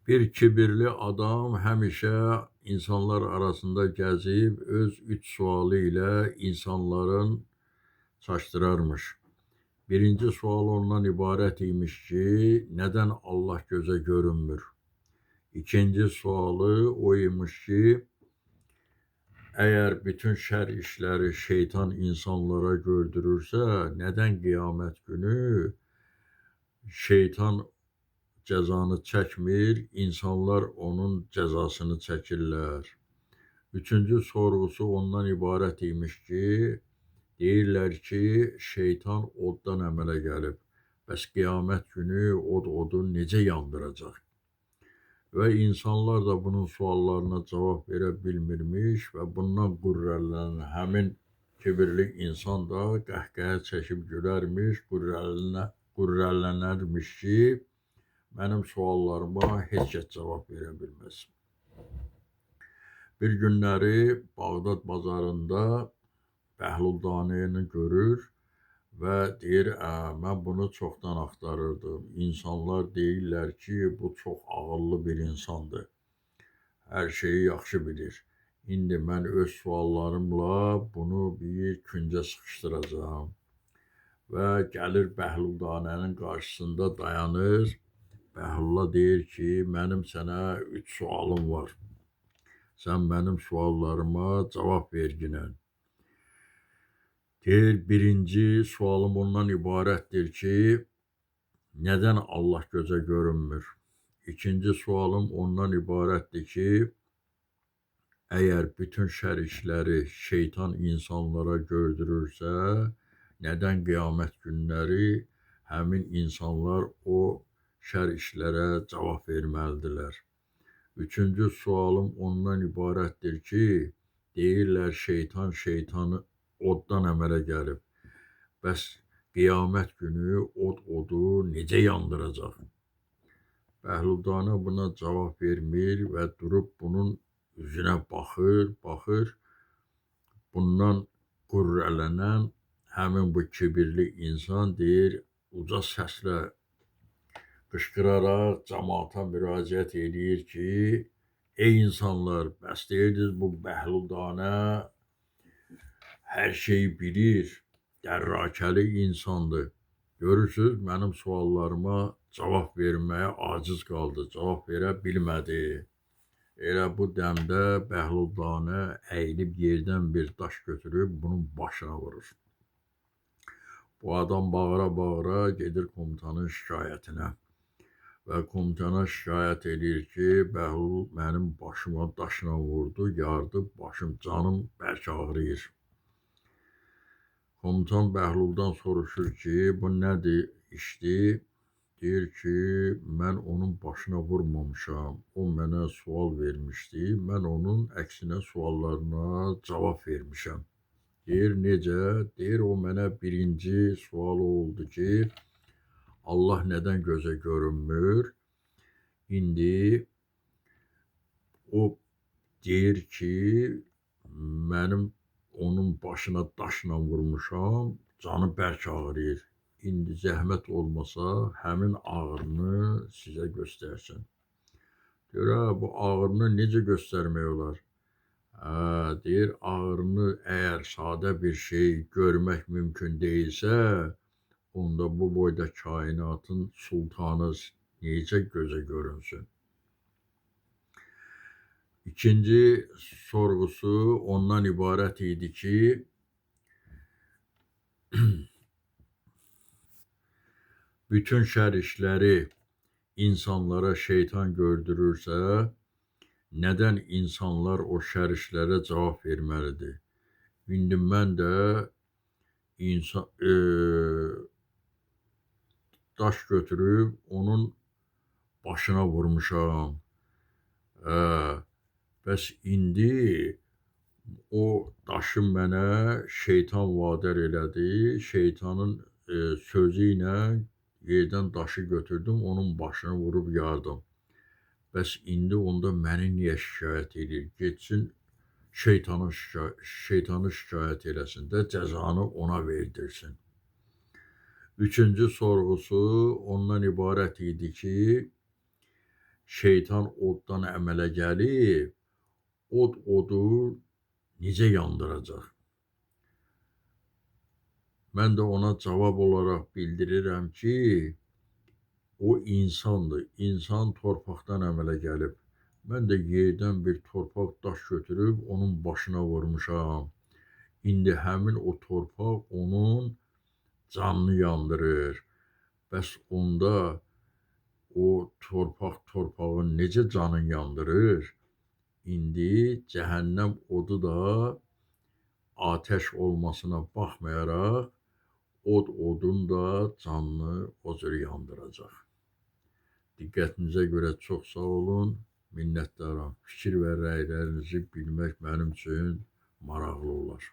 Bir kibirli adam həmişə insanlar arasında gəzib öz üç sualı ilə insanların çaşdırarmış. Birinci sual ondan ibarət imiş ki, nədən Allah gözə görünmür? İkinci sualı o imiş ki, əgər bütün şər işləri şeytan insanlara gördürürsə, nədən qiyamət günü şeytan cəzanı çəkmir, insanlar onun cəzasını çəkirlər. Üçüncü sorğusu ondan ibarət imiş ki, deyirlər ki, şeytan oddan əmələ gəlib. Bəs qiyamət günü odu necə yandıracaq? Və insanlar da bunun suallarına cavab verə bilmirmiş və bundan qürrələnən həmin kibirli insan da qəhqəhə çəkib gülərmiş, qürrələnərmiş ki, mənim suallarıma heç kəs cavab verə bilməz. Bir günləri Bağdad bazarında Bəhluldanəni görür və deyir, mən bunu çoxdan axtarırdım. İnsanlar deyirlər ki, bu çox ağıllı bir insandır. Hər şeyi yaxşı bilir. İndi mən öz suallarımla bunu bir küncə sıxışdıracağam. Və gəlir Bəhluldanənin qarşısında dayanır. Bəhlula deyir ki, mənim sənə 3 sualım var. Sən mənim suallarıma cavab verginən. Deyir, birinci sualım ondan ibarətdir ki, nədən Allah gözə görünmür? İkinci sualım ondan ibarətdir ki, əgər bütün şər işləri şeytan insanlara gördürürsə, nədən qiyamət günləri həmin insanlar o şər işlərə cavab verməlidirlər. Üçüncü sualım ondan ibarətdir ki, deyirlər şeytanı oddan əmələ gəlib. Bəs qiyamət günü odu necə yandıracaq? Bəhluldanə buna cavab vermir və durub bunun üzünə baxır. Bundan qürrələnən həmin bu kibirli insan deyir, uca səslə qışqıraraq cəmaata müraciət edir ki, ey insanlar, bəs deyirdiniz bu Bəhluldanə hər şeyi bilir, dərrakəli insandır. Görürsünüz, mənim suallarıma cavab verməyə aciz qaldı, cavab verə bilmədi. Elə bu dəmdə Bəhluldanə əyilib yerdən bir daş götürüb bunun başına vurur. Bu adam bağıra-bağıra gedir komutanın şikayətinə. Və komutana şikayət edir ki, Bəhlul mənim başıma daşla vurdu, yardı, başım, canım bərk ağrıyır. Komutan Bəhluldan soruşur ki, bu nədir işdir? Deyir ki, mən onun başına vurmamışam, o mənə sual vermişdi, mən onun əksinə suallarına cavab vermişəm. Deyir, necə? Deyir, o mənə birinci sual oldu ki, Allah nədən gözə görünmür? İndi o deyir ki, mənim onun başına daşla vurmuşam, canı bərk ağrıyır. İndi zəhmət olmasa, həmin ağrını sizə göstərsin. Deyir, bu ağrını necə göstərmək olar? Deyir, ağrını əgər sadə bir şey görmək mümkün deyilsə, onda bu boyda kainatın sultanı necə gözə görünsün? İkinci sorğusu ondan ibarət idi ki, bütün şər işləri insanlara şeytan gördürürsə, nədən insanlar o şər işlərə cavab verməlidir? İndi mən də daş götürüb onun başına vurmuşam. Bəs indi o daşı mənə şeytan vadar elədi. Şeytanın sözü ilə yerdən daşı götürdüm, onun başını vurub yardım. Bəs indi onda məni niyə şikayət edir? Getsin şeytanı şikayət eləsin də cəzanı ona verdirsin. Üçüncü sorğusu ondan ibarət idi ki, şeytan oddan əmələ gəlib, odu necə yandıracaq? Mən də ona cavab olaraq bildirirəm ki, o insandır. İnsan torpaqdan əmələ gəlib. Mən də yerdən bir torpaq daş götürüb onun başına vurmuşam. İndi həmin o torpaq onun canını yandırır. Bəs onda o torpaq torpağın necə canını yandırır? İndi cəhənnəm odu da atəş olmasına baxmayaraq odun da canını o cür yandıracaq. Diqqətinizə görə çox sağ olun, minnətdaram. Fikir və rəylərinizi bilmək mənim üçün maraqlı olar.